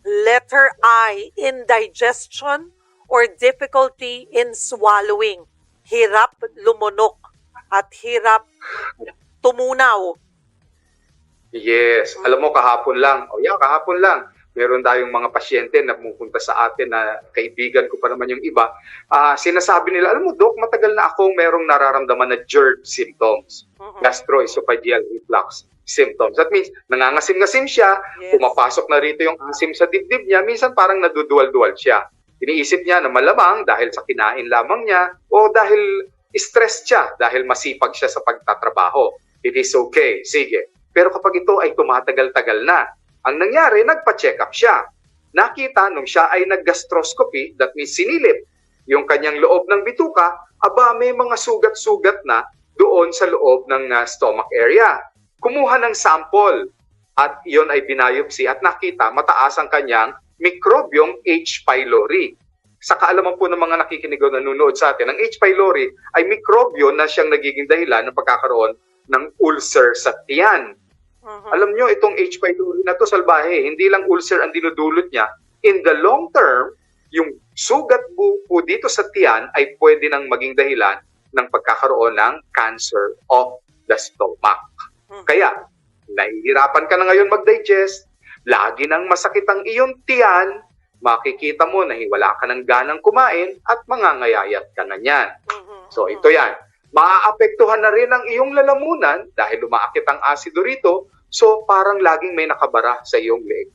Letter I, indigestion or difficulty in swallowing. Hirap lumunok at hirap tumunaw. Yes. Alam mo, kahapon lang. Kahapon lang. Meron tayong mga pasyente na pumupunta sa atin na kaibigan ko pa naman yung iba. Sinasabi nila, alam mo, Doc, matagal na akong merong nararamdaman na GERD symptoms. Gastroesophageal reflux symptoms. That means, nangangasim-ngasim siya, pumapasok na rito yung asim sa dibdib niya, minsan parang naduduwal-duwal siya. Iniisip niya na malamang dahil sa kinain lamang niya o dahil stress siya, dahil masipag siya sa pagtatrabaho. It is okay, sige. Pero kapag ito ay tumatagal-tagal na, ang nangyari, nagpa-check up siya. Nakita nung siya ay nag-gastroscopy, that means sinilip yung kanyang loob ng bituka, may mga sugat-sugat na doon sa loob ng stomach area. Kumuha ng sample at yon ay binayopsy at nakita mataas ang kanyang microbiome H. pylori. Sa kaalaman po ng mga nakikinig o nanonood sa atin, ang H. pylori ay mikrobyo na siyang nagiging dahilan ng pagkakaroon ng ulcer sa tiyan. Alam nyo, itong H. pylori na to salbahe, hindi lang ulcer ang dinudulot niya. In the long term, yung sugat po dito sa tiyan ay pwede nang maging dahilan ng pagkakaroon ng cancer of the stomach. Kaya, nahihirapan ka na ngayon mag-digest, lagi nang masakit ang iyong tiyan, makikita mo na wala ka ng ganang kumain at mangangayayat ka na niyan. So ito yan. Maaapektuhan na rin ang iyong lalamunan dahil lumaakit ang asido rito, so parang laging may nakabara sa iyong leg.